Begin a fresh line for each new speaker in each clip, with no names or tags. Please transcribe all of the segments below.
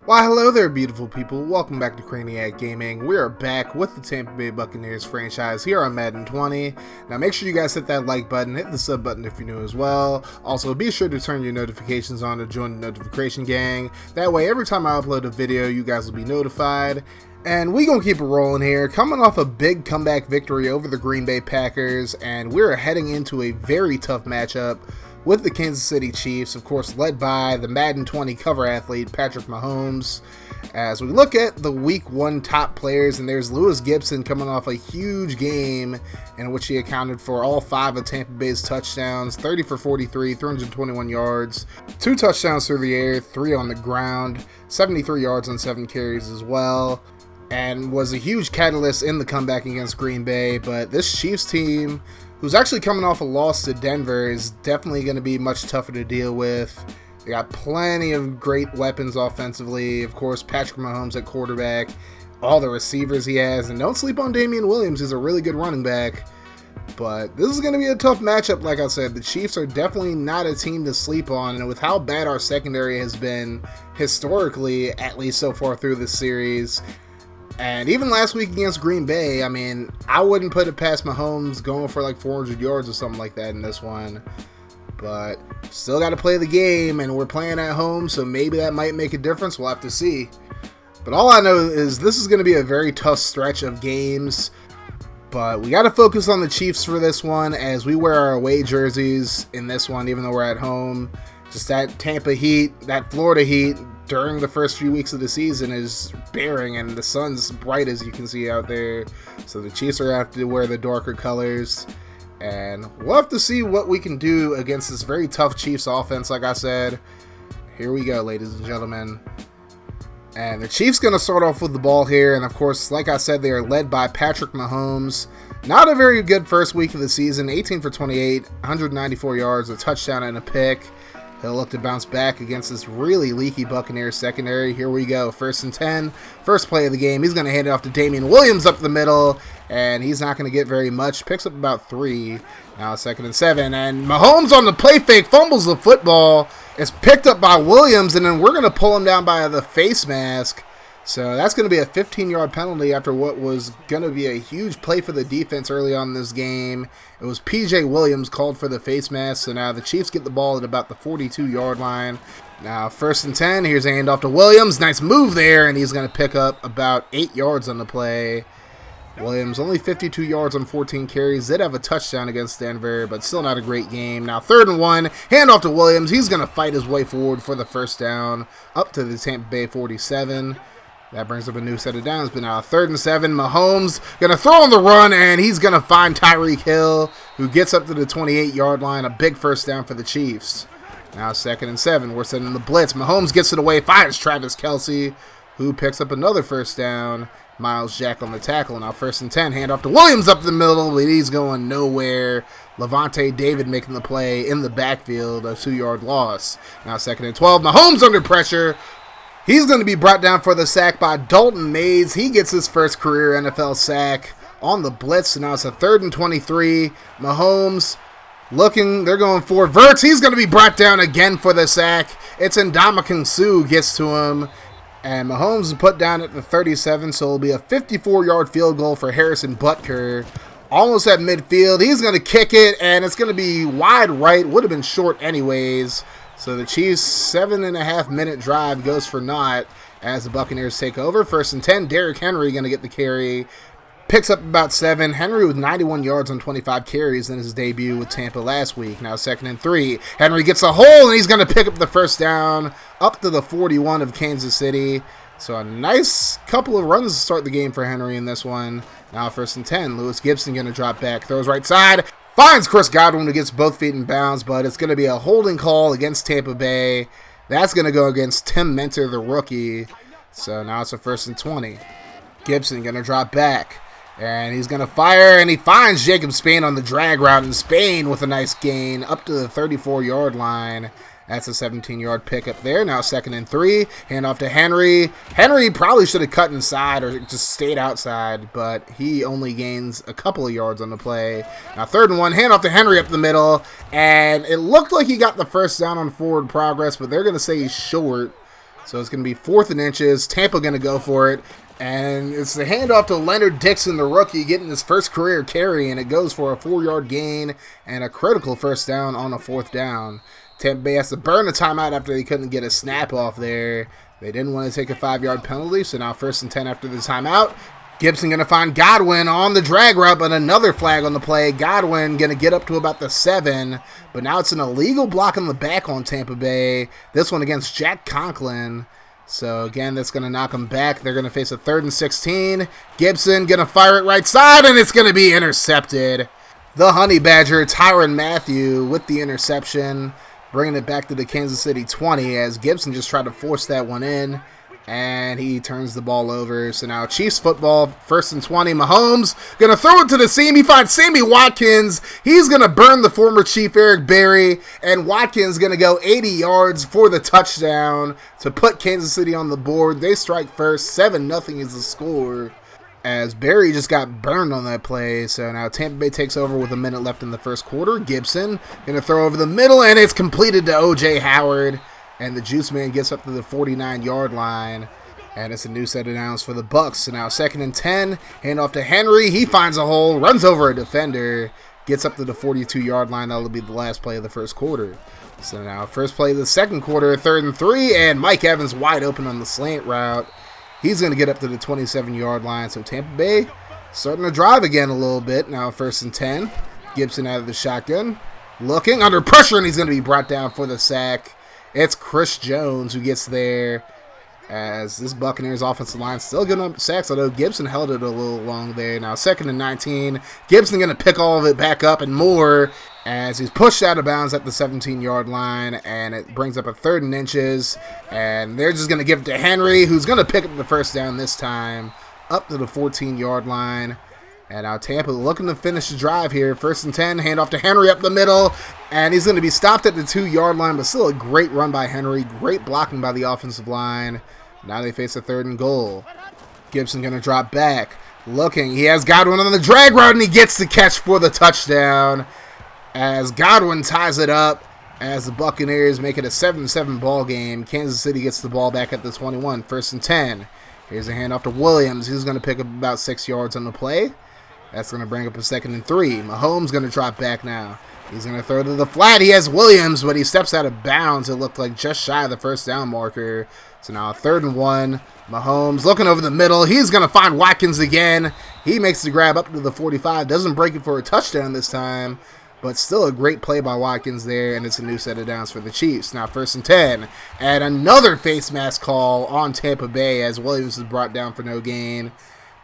Why, hello there, beautiful people. Welcome back to Crayniaq Gaming. We are back with the Tampa Bay Buccaneers franchise here on Madden 20. Now, make sure you guys hit that like button, hit the sub button if you're new as well. Also, be sure to turn your notifications on to join the notification gang. That way, every time I upload a video, you guys will be notified. And we gonna keep it rolling here, coming off a big comeback victory over the Green Bay Packers, and we're heading into a very tough matchup with the Kansas City Chiefs, of course led by the Madden 20 cover athlete Patrick Mahomes. As we look at the Week 1 top players, and there's Lewis Gibson coming off a huge game in which he accounted for all 5 of Tampa Bay's touchdowns, 30 for 43, 321 yards, 2 touchdowns through the air, 3 on the ground, 73 yards on 7 carries as well, and was a huge catalyst in the comeback against Green Bay. But this Chiefs team, who's actually coming off a loss to Denver, is definitely going to be much tougher to deal with. They got plenty of great weapons offensively. Of course, Patrick Mahomes at quarterback, all the receivers he has, and don't sleep on Damian Williams. He's a really good running back. But this is going to be a tough matchup, like I said. The Chiefs are definitely not a team to sleep on, and with how bad our secondary has been historically, at least so far through this series, and even last week against Green Bay, I mean, I wouldn't put it past Mahomes going for like 400 yards or something like that in this one. But still got to play the game, and we're playing at home, so maybe that might make a difference. We'll have to see. But all I know is this is going to be a very tough stretch of games. But we got to focus on the Chiefs for this one, as we wear our away jerseys in this one, even though we're at home. Just that Tampa heat, that Florida heat during the first few weeks of the season is bearing, and the sun's bright as you can see out there. So the Chiefs are going to have to wear the darker colors, and we'll have to see what we can do against this very tough Chiefs offense. Like I said, here we go, ladies and gentlemen. And the Chiefs going to start off with the ball here, and of course, like I said, they are led by Patrick Mahomes. Not a very good first week of the season, 18 for 28, 194 yards, a touchdown and a pick. He'll look to bounce back against this really leaky Buccaneers secondary. Here we go. 1st and 10. First play of the game. He's going to hand it off to Damian Williams up the middle, and he's not going to get very much. Picks up about 3. Now 2nd and 7. And Mahomes on the play fake fumbles the football. It's picked up by Williams, and then we're going to pull him down by the face mask. So that's going to be a 15-yard penalty after what was going to be a huge play for the defense early on in this game. It was P.J. Williams called for the face mask, so now the Chiefs get the ball at about the 42-yard line. Now 1st and 10, here's a handoff to Williams. Nice move there, and he's going to pick up about 8 yards on the play. Williams only 52 yards on 14 carries. Did have a touchdown against Denver, but still not a great game. Now 3rd and 1, handoff to Williams. He's going to fight his way forward for the first down up to the Tampa Bay 47. That brings up a new set of downs, but now 3rd and 7, Mahomes going to throw on the run, and he's going to find Tyreek Hill, who gets up to the 28-yard line, a big first down for the Chiefs. Now 2nd and 7, we're sending the blitz. Mahomes gets it away, finds Travis Kelce, who picks up another first down. Miles Jack on the tackle. Now 1st and 10, handoff to Williams up the middle, but he's going nowhere. Levante David making the play in the backfield, a 2-yard loss. Now 2nd and 12, Mahomes under pressure. He's going to be brought down for the sack by Dalton Mays. He gets his first career NFL sack on the blitz. So now it's a 3rd and 23. Mahomes looking. They're going for Verts. He's going to be brought down again for the sack. It's Ndamukong Suh gets to him. And Mahomes is put down at the 37. So it'll be a 54-yard field goal for Harrison Butker. Almost at midfield. He's going to kick it. And it's going to be wide right. Would have been short anyways. So the Chiefs' 7.5-minute drive goes for naught as the Buccaneers take over. 1st and 10, Derrick Henry going to get the carry. Picks up about 7. Henry with 91 yards on 25 carries in his debut with Tampa last week. Now 2nd and 3. Henry gets a hole, and he's going to pick up the first down up to the 41 of Kansas City. So a nice couple of runs to start the game for Henry in this one. Now 1st and 10, Lewis Gibson going to drop back. Throws right side. Finds Chris Godwin, who gets both feet in bounds, but it's going to be a holding call against Tampa Bay. That's going to go against Tim Mentor, the rookie. So now it's a 1st and 20. Gibson going to drop back, and he's going to fire, and he finds Jacob Spain on the drag route, and Spain with a nice gain up to the 34-yard line. That's a 17-yard pickup there. Now 2nd and 3. Handoff to Henry. Henry probably should have cut inside or just stayed outside, but he only gains a couple of yards on the play. Now 3rd and 1. Handoff to Henry up the middle. And it looked like he got the first down on forward progress, but they're going to say he's short. So it's going to be 4th and inches. Tampa going to go for it. And it's the handoff to Leonard Dixon, the rookie, getting his first career carry, and it goes for a 4-yard gain and a critical first down on a 4th down. Tampa Bay has to burn the timeout after they couldn't get a snap off there. They didn't want to take a 5-yard penalty, so now 1st and 10 after the timeout. Gibson going to find Godwin on the drag route, but another flag on the play. Godwin going to get up to about the 7, but now it's an illegal block on the back on Tampa Bay. This one against Jack Conklin. So, again, that's going to knock them back. They're going to face a 3rd and 16. Gibson going to fire it right side, and it's going to be intercepted. The Honey Badger, Tyrann Mathieu, with the interception, bringing it back to the Kansas City 20 as Gibson just tried to force that one in, and he turns the ball over. So now Chiefs football, 1st and 20. Mahomes going to throw it to the seam. He finds Sammy Watkins. He's going to burn the former Chief Eric Berry, and Watkins going to go 80 yards for the touchdown to put Kansas City on the board. They strike first. 7-0 is the score as Berry just got burned on that play. So now Tampa Bay takes over with a minute left in the first quarter. Gibson going to throw over the middle, and it's completed to O.J. Howard. And the Juice Man gets up to the 49-yard line. And it's a new set of downs for the Bucs. So now 2nd and 10. Hand off to Henry. He finds a hole. Runs over a defender. Gets up to the 42-yard line. That'll be the last play of the first quarter. So now first play of the second quarter. 3rd and 3. And Mike Evans wide open on the slant route. He's going to get up to the 27-yard line. So Tampa Bay starting to drive again a little bit. Now 1st and 10. Gibson out of the shotgun. Looking under pressure. And he's going to be brought down for the sack. It's Chris Jones who gets there as this Buccaneers offensive line still getting up sacks, although Gibson held it a little long there. Now 2nd and 19. Gibson going to pick all of it back up and more as he's pushed out of bounds at the 17-yard line, and it brings up a 3rd and inches. And they're just going to give it to Henry, who's going to pick up the first down this time up to the 14-yard line. And now Tampa looking to finish the drive here. 1st and 10, handoff to Henry up the middle. And he's going to be stopped at the 2-yard line, but still a great run by Henry. Great blocking by the offensive line. Now they face a 3rd and goal. Gibson going to drop back. Looking, he has Godwin on the drag route, and he gets the catch for the touchdown. As Godwin ties it up, as the Buccaneers make it a 7-7 ball game. Kansas City gets the ball back at the 21. 1st and 10. Here's a handoff to Williams. He's going to pick up about 6 yards on the play. That's going to bring up a 2nd and 3. Mahomes going to drop back now. He's going to throw to the flat. He has Williams, but he steps out of bounds. It looked like just shy of the first down marker. So now 3rd and 1. Mahomes looking over the middle. He's going to find Watkins again. He makes the grab up to the 45. Doesn't break it for a touchdown this time, but still a great play by Watkins there, and it's a new set of downs for the Chiefs. Now 1st and 10. And another face mask call on Tampa Bay as Williams is brought down for no gain.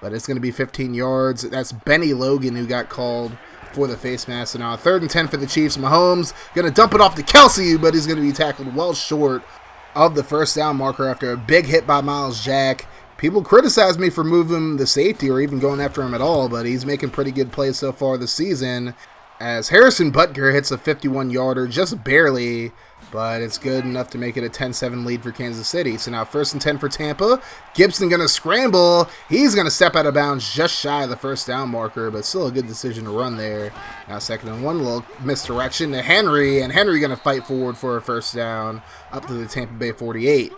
But it's going to be 15 yards. That's Benny Logan who got called for the face mask. So now 3rd and 10 for the Chiefs. Mahomes going to dump it off to Kelsey, but he's going to be tackled well short of the first down marker after a big hit by Miles Jack. People criticize me for moving the safety or even going after him at all, but he's making pretty good plays so far this season. As Harrison Butker hits a 51-yarder just barely, but it's good enough to make it a 10-7 lead for Kansas City. So now 1st and 10 for Tampa. Gibson going to scramble. He's going to step out of bounds just shy of the first down marker, but still a good decision to run there. Now 2nd and 1, a little misdirection to Henry, and Henry going to fight forward for a first down up to the Tampa Bay 48.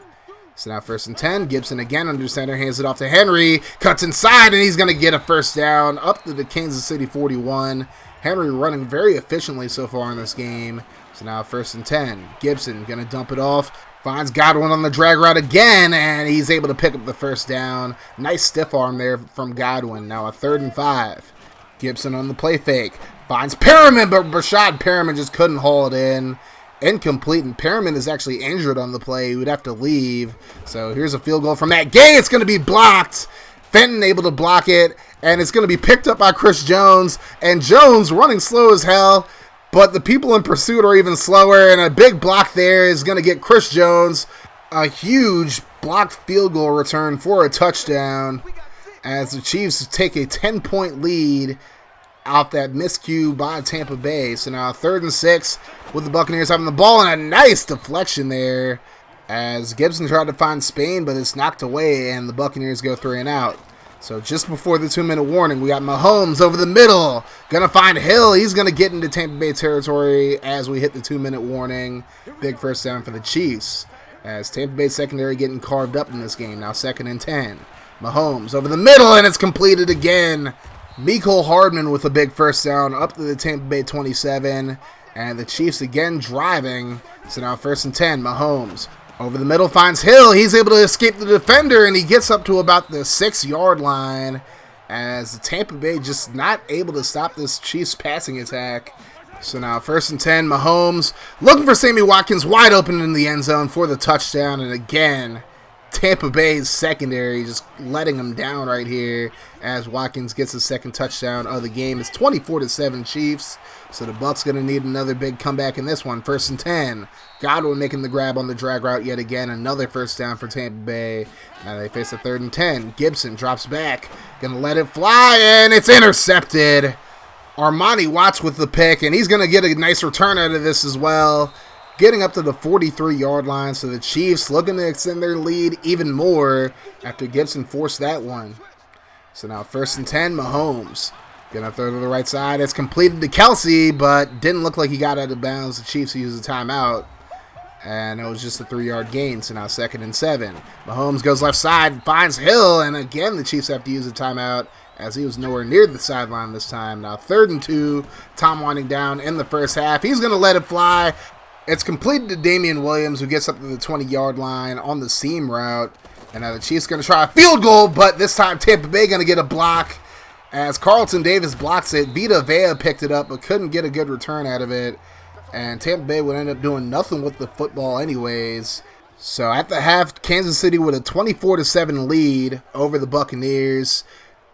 So now 1st and 10. Gibson again under center, hands it off to Henry. Cuts inside, and he's going to get a first down up to the Kansas City 41. Henry running very efficiently so far in this game. So now 1st and 10. Gibson going to dump it off. Finds Godwin on the drag route again, and he's able to pick up the first down. Nice stiff arm there from Godwin. Now a 3rd and 5. Gibson on the play fake. Finds Perriman, but Brashad Perriman just couldn't haul it in. Incomplete, and Perriman is actually injured on the play. He would have to leave. So here's a field goal from Matt Gay. It's going to be blocked. Fenton able to block it, and it's going to be picked up by Chris Jones. And Jones running slow as hell, but the people in pursuit are even slower, and a big block there is going to get Chris Jones a huge blocked field goal return for a touchdown as the Chiefs take a 10-point lead out that miscue by Tampa Bay. So now 3rd and 6 with the Buccaneers having the ball, and a nice deflection there as Gibson tried to find Spain, but it's knocked away, and the Buccaneers go 3 and out. So just before the 2-minute warning, we got Mahomes over the middle. Going to find Hill. He's going to get into Tampa Bay territory as we hit the 2-minute warning. Big first down for the Chiefs. as Tampa Bay secondary getting carved up in this game. Now 2nd and 10. Mahomes over the middle, and it's completed again. Mecole Hardman with a big first down up to the Tampa Bay 27, and the Chiefs again driving. So now 1st and 10. Mahomes over the middle finds Hill. He's able to escape the defender, and he gets up to about the 6-yard line, as the Tampa Bay just not able to stop this Chiefs passing attack. So now 1st and 10. Mahomes looking for Sammy Watkins wide open in the end zone for the touchdown, and again Tampa Bay's secondary just letting them down right here as Watkins gets his 2nd touchdown of the game. It's 24-7 Chiefs, so the Bucs going to need another big comeback in this one. 1st and 10. Godwin making the grab on the drag route yet again. Another first down for Tampa Bay. Now they face a 3rd and 10. Gibson drops back. Going to let it fly, and it's intercepted. Armani Watts with the pick, and he's going to get a nice return out of this as well, getting up to the 43-yard line. So the Chiefs looking to extend their lead even more after Gibson forced that one. So now 1st and 10. Mahomes going to throw to the right side. It's completed to Kelsey, but didn't look like he got out of bounds. The Chiefs used a timeout, and it was just a 3-yard gain. So now 2nd and 7. Mahomes goes left side, finds Hill, and again the Chiefs have to use a timeout as he was nowhere near the sideline this time. Now 3rd and 2. Tom winding down in the first half. He's going to let it fly. It's completed to Damian Williams, who gets up to the 20-yard line on the seam route. And now the Chiefs going to try a field goal, but this time Tampa Bay going to get a block as Carlton Davis blocks it. Vita Vea picked it up but couldn't get a good return out of it. And Tampa Bay would end up doing nothing with the football anyways. So at the half, Kansas City with a 24-7 lead over the Buccaneers.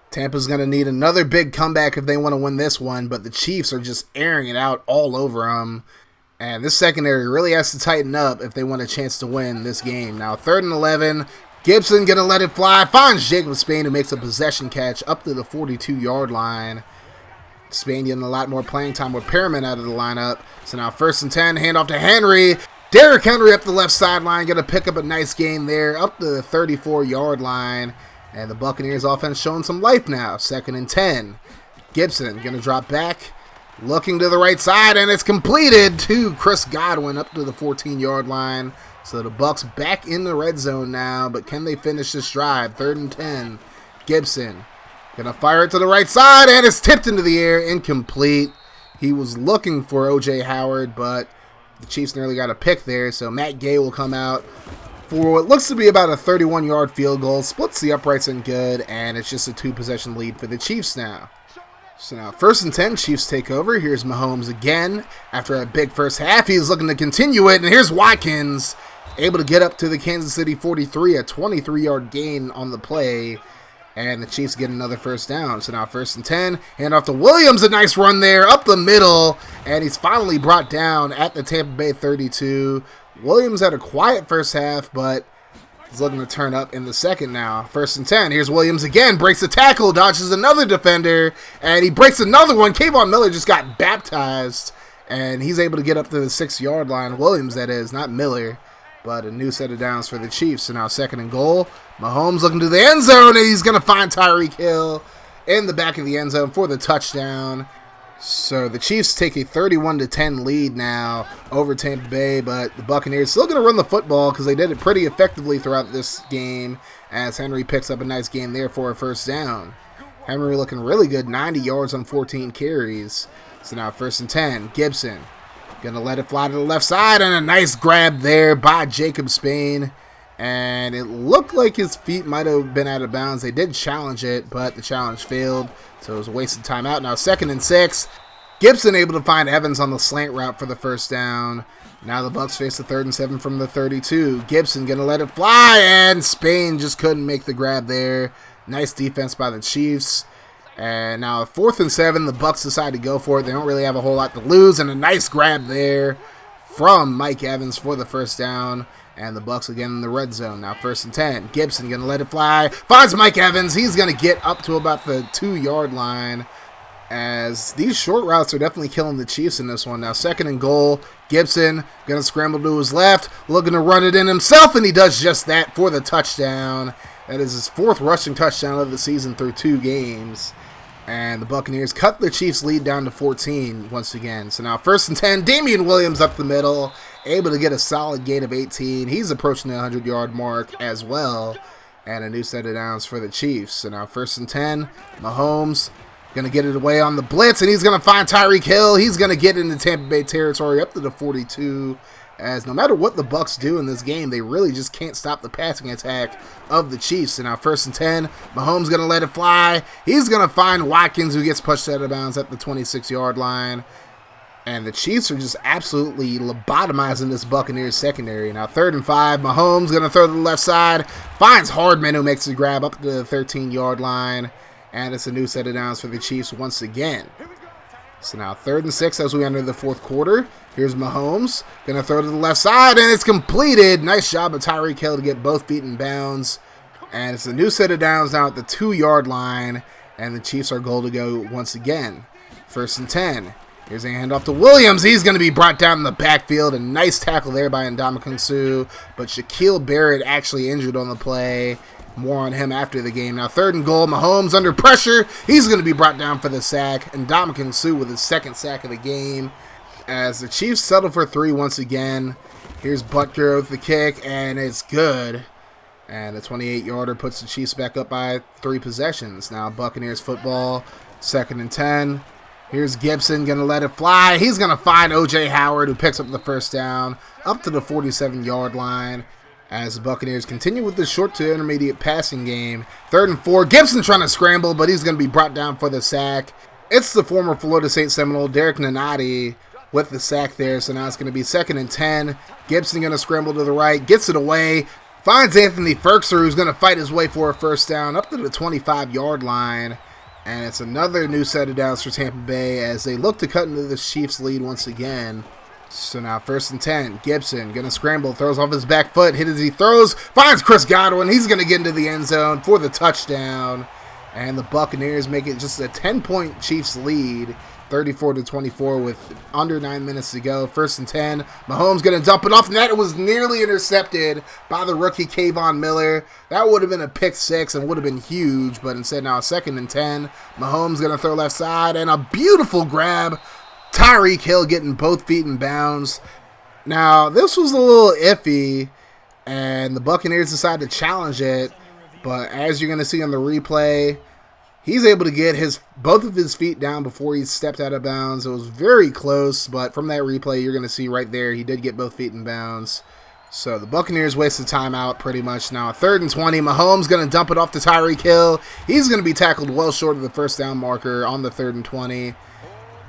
Tampa's going to need another big comeback if they want to win this one, but the Chiefs are just airing it out all over them. And this secondary really has to tighten up if they want a chance to win this game. Now 3rd and 11. Gibson going to let it fly. Finds Jacob Spain, who makes a possession catch up to the 42-yard line. Spain getting a lot more playing time with Perriman out of the lineup. So now 1st and 10. Handoff to Henry. Derrick Henry up the left sideline. Going to pick up a nice gain there up to the 34-yard line. And the Buccaneers offense showing some life now. 2nd and 10. Gibson going to drop back. Looking to the right side, and it's completed to Chris Godwin up to the 14-yard line. So the Bucs back in the red zone now, but can they finish this drive? 3rd and 10. Gibson going to fire it to the right side, and it's tipped into the air, incomplete. He was looking for O.J. Howard, but the Chiefs nearly got a pick there, so Matt Gay will come out for what looks to be about a 31-yard field goal. Splits the uprights in good, and it's just a 2-possession lead for the Chiefs now. So now 1st and 10, Chiefs take over. Here's Mahomes again. After a big first half, he's looking to continue it. And here's Watkins, able to get up to the Kansas City 43, a 23-yard gain on the play. And the Chiefs get another first down. So now 1st and 10, hand off to Williams, a nice run there up the middle. And he's finally brought down at the Tampa Bay 32. Williams had a quiet first half, but he's looking to turn up in the second now. 1st and 10. Here's Williams again. Breaks a tackle. Dodges another defender. And he breaks another one. Kayvon Miller just got baptized. And he's able to get up to the 6-yard line. Williams, that is, not Miller. But a new set of downs for the Chiefs. So now 2nd and goal. Mahomes looking to the end zone. And he's going to find Tyreek Hill in the back of the end zone for the touchdown. So the Chiefs take a 31-10 lead now over Tampa Bay, but the Buccaneers still going to run the football because they did it pretty effectively throughout this game as Henry picks up a nice gain there for a first down. Henry looking really good, 90 yards on 14 carries. So now 1st and 10, Gibson going to let it fly to the left side, and a nice grab there by Jacob Spain. And it looked like his feet might have been out of bounds. They did challenge it, but the challenge failed, so it was a wasted timeout. Now 2nd and 6. Gibson able to find Evans on the slant route for the first down. Now the Bucs face the 3rd and 7 from the 32. Gibson going to let it fly, and Spain just couldn't make the grab there. Nice defense by the Chiefs. And now 4th and 7, the Bucs decide to go for it. They don't really have a whole lot to lose, and a nice grab there from Mike Evans for the first down. And the Bucs again in the red zone. Now 1st and 10. Gibson going to let it fly. Finds Mike Evans. He's going to get up to about the 2-yard line. As these short routes are definitely killing the Chiefs in this one. Now 2nd and goal. Gibson going to scramble to his left. Looking to run it in himself. And he does just that for the touchdown. That is his 4th rushing touchdown of the season through 2 games. And the Buccaneers cut the Chiefs' lead down to 14 once again. So now 1st and 10. Damian Williams up the middle. able to get a solid gain of 18. He's approaching the 100-yard mark as well. And a new set of downs for the Chiefs. So now 1st and 10. Mahomes going to get it away on the blitz, and he's going to find Tyreek Hill. He's going to get into Tampa Bay territory up to the 42. As no matter what the Bucs do in this game, they really just can't stop the passing attack of the Chiefs. So now 1st and 10. Mahomes going to let it fly. He's going to find Watkins, who gets pushed out of bounds at the 26-yard line. And the Chiefs are just absolutely lobotomizing this Buccaneers secondary. Now 3rd and 5. Mahomes going to throw to the left side. Finds Hardman, who makes the grab up to the 13-yard line. And it's a new set of downs for the Chiefs once again. So now 3rd and 6 as we enter the 4th quarter. Here's Mahomes. Going to throw to the left side, and it's completed. Nice job of Tyreek Hill to get both feet in bounds. And it's a new set of downs now at the 2-yard line. And the Chiefs are goal to go once again. 1st and 10. Here's a handoff to Williams. He's going to be brought down in the backfield. A nice tackle there by Ndamukong Suh. But Shaquille Barrett actually injured on the play. More on him after the game. Now 3rd and goal. Mahomes under pressure. He's going to be brought down for the sack. And Ndamukong Suh with his 2nd sack of the game. As the Chiefs settle for 3 once again. Here's Butker with the kick. And it's good. And the 28-yarder puts the Chiefs back up by 3 possessions. Now Buccaneers football. 2nd and 10. Here's Gibson going to let it fly. He's going to find O.J. Howard, who picks up the 1st down up to the 47-yard line. As the Buccaneers continue with the short to intermediate passing game. 3rd and 4. Gibson trying to scramble, but he's going to be brought down for the sack. It's the former Florida State Seminole, Derek Nunati, with the sack there. So now it's going to be 2nd and 10. Gibson going to scramble to the right, gets it away. Finds Anthony Firkser, who's going to fight his way for a 1st down up to the 25-yard line. And it's another new set of downs for Tampa Bay as they look to cut into the Chiefs' lead once again. So now 1st and 10. Gibson going to scramble, throws off his back foot, hit as he throws, finds Chris Godwin. He's going to get into the end zone for the touchdown. And the Buccaneers make it just a 10-point Chiefs lead, 34-24 with under 9 minutes to go. 1st and 10. Mahomes going to dump it off, and that was nearly intercepted by the rookie Kayvon Miller. That would have been a pick 6 and would have been huge, but instead now 2nd and 10. Mahomes going to throw left side, and a beautiful grab. Tyreek Hill getting both feet in bounds. Now, this was a little iffy, and the Buccaneers decided to challenge it, but as you're going to see on the replay, he's able to get both of his feet down before he stepped out of bounds. It was very close, but from that replay, you're going to see right there, he did get both feet in bounds. So the Buccaneers wasted timeout pretty much. Now 3rd and 20. Mahomes going to dump it off to Tyreek Hill. He's going to be tackled well short of the 1st down marker on the 3rd and 20.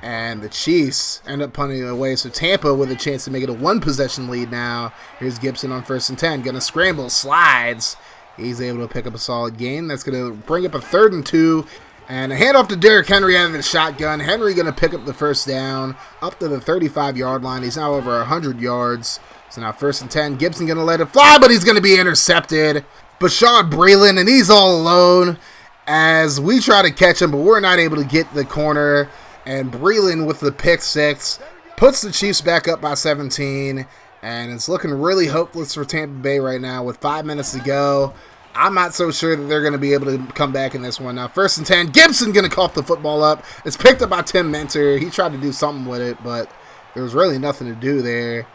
And the Chiefs end up punting it away. So Tampa with a chance to make it a 1-possession lead now. Here's Gibson on 1st and 10. Going to scramble, slides. He's able to pick up a solid gain. That's going to bring up a 3rd and 2. And a handoff to Derrick Henry out of the shotgun. Henry going to pick up the 1st down up to the 35-yard line. He's now over 100 yards. So now 1st and 10. Gibson going to let it fly, but he's going to be intercepted. Bashaud Breeland, and he's all alone as we try to catch him, but we're not able to get the corner. And Breeland with the pick 6 puts the Chiefs back up by 17. And it's looking really hopeless for Tampa Bay right now with 5 minutes to go. I'm not so sure that they're going to be able to come back in this one. Now 1st and 10. Gibson going to cough the football up. It's picked up by Tim Mentor. He tried to do something with it, but there was really nothing to do there.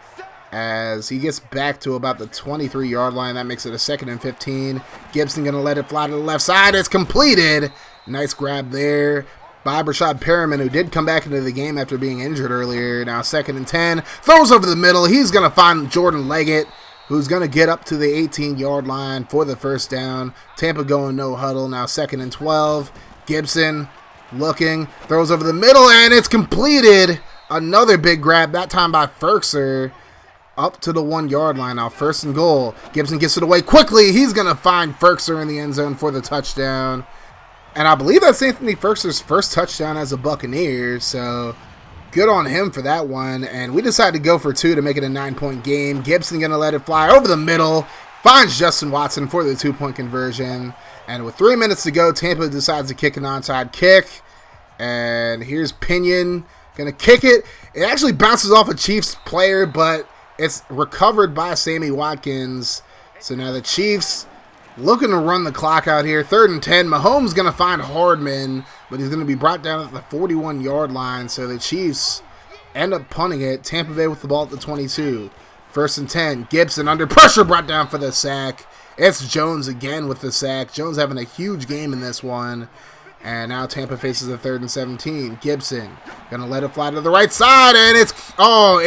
As he gets back to about the 23-yard line, that makes it a 2nd and 15. Gibson going to let it fly to the left side. It's completed. Nice grab there by Brashad Perriman, who did come back into the game after being injured earlier. Now 2nd and 10. Throws over the middle. He's going to find Jordan Leggett, who's going to get up to the 18-yard line for the 1st down. Tampa going no huddle. Now 2nd and 12. Gibson looking. Throws over the middle, and it's completed. Another big grab, that time by Firkser, up to the 1-yard line. Now 1st and goal. Gibson gets it away quickly. He's going to find Firkser in the end zone for the touchdown. And I believe that's Anthony Firkser's first touchdown as a Buccaneer, so good on him for that one. And we decided to go for 2 to make it a 9-point game. Gibson going to let it fly over the middle. Finds Justin Watson for the 2-point conversion. And with 3 minutes to go, Tampa decides to kick an onside kick. And here's Pinion going to kick it. It actually bounces off a Chiefs player, but it's recovered by Sammy Watkins. So now the Chiefs looking to run the clock out here. 3rd and 10. Mahomes going to find Hardman, but he's going to be brought down at the 41-yard line. So the Chiefs end up punting it. Tampa Bay with the ball at the 22. First and 10. Gibson under pressure, brought down for the sack. It's Jones again with the sack. Jones having a huge game in this one. And now Tampa faces a 3rd and 17. Gibson gonna let it fly to the right side, and it's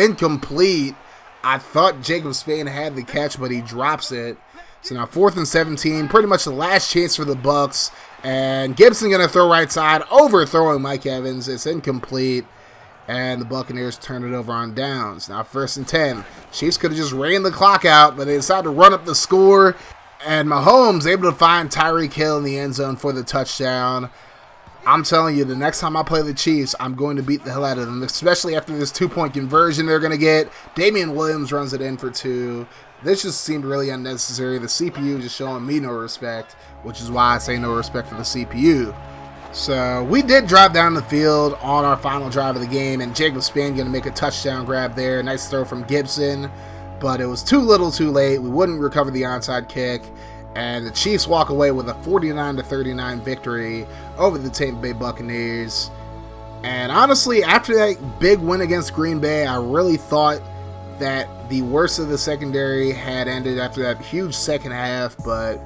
incomplete. I thought Jacob Spain had the catch, but he drops it. So now 4th and 17, pretty much the last chance for the Bucs. And Gibson gonna throw right side, overthrowing Mike Evans. It's incomplete. And the Buccaneers turn it over on downs. Now 1st and 10. Chiefs could have just ran the clock out, but they decided to run up the score. And Mahomes able to find Tyreek Hill in the end zone for the touchdown. I'm telling you, the next time I play the Chiefs, I'm going to beat the hell out of them, especially after this 2-point conversion they're going to get. Damian Williams runs it in for 2. This just seemed really unnecessary. The CPU just showing me no respect, which is why I say no respect for the CPU. So we did drive down the field on our final drive of the game, and Jacob Spain going to make a touchdown grab there. Nice throw from Gibson, but it was too little too late. We wouldn't recover the onside kick, and the Chiefs walk away with a 49-39 victory over the Tampa Bay Buccaneers. And honestly, after that big win against Green Bay, I really thought that the worst of the secondary had ended after that huge second half, but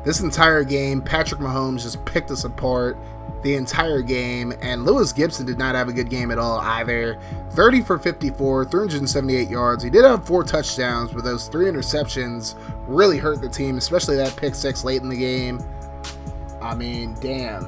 this entire game, Patrick Mahomes just picked us apart the entire game, and Lewis Gibson did not have a good game at all either. 30 for 54, 378 yards. He did have 4 touchdowns, but those 3 interceptions really hurt the team, especially that pick 6 late in the game. I mean, damn.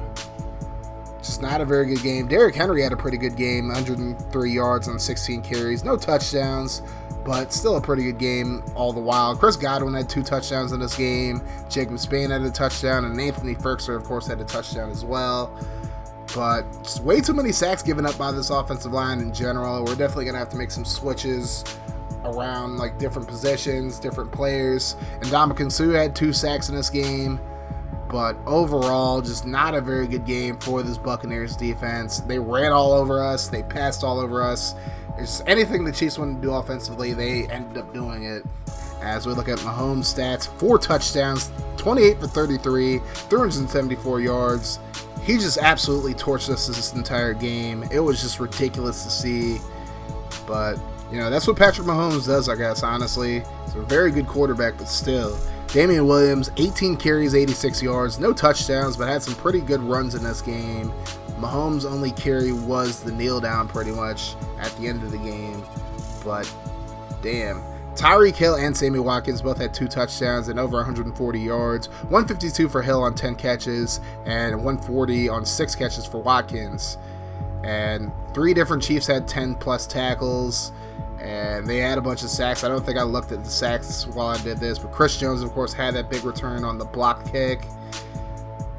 Just not a very good game. Derrick Henry had a pretty good game, 103 yards on 16 carries. No touchdowns, but still a pretty good game all the while. Chris Godwin had 2 touchdowns in this game. Jacob Spain had a touchdown, and Anthony Firkser, of course, had a touchdown as well. But just way too many sacks given up by this offensive line in general. We're definitely going to have to make some switches around like different positions, different players. And Ndamukong Suh had 2 sacks in this game. But overall, just not a very good game for this Buccaneers defense. They ran all over us. They passed all over us. It's anything the Chiefs wanted to do offensively, they ended up doing it. As we look at Mahomes' stats, 4 touchdowns, 28 for 33, 374 yards. He just absolutely torched us this entire game. It was just ridiculous to see. But, you know, that's what Patrick Mahomes does, I guess, honestly. He's a very good quarterback, but still. Damian Williams, 18 carries, 86 yards, no touchdowns, but had some pretty good runs in this game. Mahomes' only carry was the kneel down pretty much at the end of the game. But, damn. Tyreek Hill and Sammy Watkins both had 2 touchdowns and over 140 yards. 152 for Hill on 10 catches and 140 on 6 catches for Watkins. And 3 different Chiefs had 10-plus tackles. And they had a bunch of sacks. I don't think I looked at the sacks while I did this. But Chris Jones, of course, had that big return on the block kick.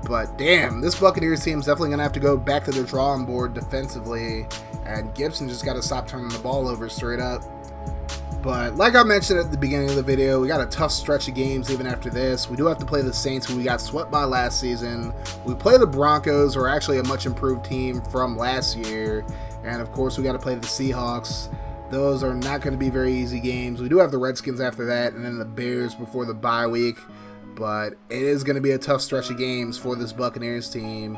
But damn, this Buccaneers team is definitely going to have to go back to their drawing board defensively. And Gibson just got to stop turning the ball over straight up. But like I mentioned at the beginning of the video, we got a tough stretch of games even after this. We do have to play the Saints, who we got swept by last season. We play the Broncos, who are actually a much improved team from last year. And of course, we got to play the Seahawks. Those are not going to be very easy games. We do have the Redskins after that, and then the Bears before the bye week. But it is going to be a tough stretch of games for this Buccaneers team.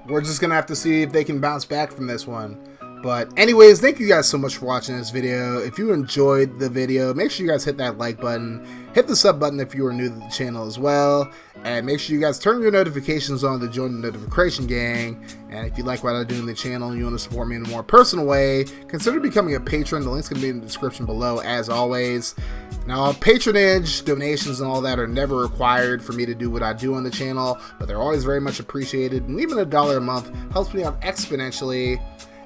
We're just going to have to see if they can bounce back from this one. But anyways, thank you guys so much for watching this video. If you enjoyed the video, make sure you guys hit that like button. Hit the sub button if you are new to the channel as well. And make sure you guys turn your notifications on to join the notification gang. And if you like what I do in the channel and you want to support me in a more personal way, consider becoming a patron. The link's going to be in the description below as always. Now, patronage, donations, and all that are never required for me to do what I do on the channel, but they're always very much appreciated. And even $1 a month helps me out exponentially.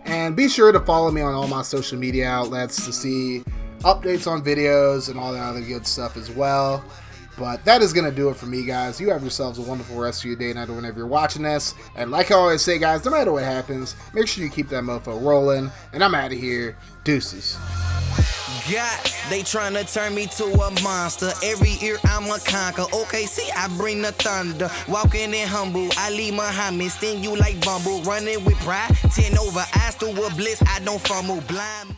And be sure to follow me on all my social media outlets to see updates on videos and all that other good stuff as well. But that is going to do it for me, guys. You have yourselves a wonderful rest of your day, night, or whenever you're watching this. And like I always say, guys, no matter what happens, make sure you keep that mofo rolling. And I'm out of here. Deuces.
God, they tryna turn me to a monster. Every year I'm a conquer. Okay, see, I bring the thunder. Walking in humble, Ali Muhammad. Sting you like Bumble. Running with pride. 10 over, eyes to a bliss. I don't fumble blind.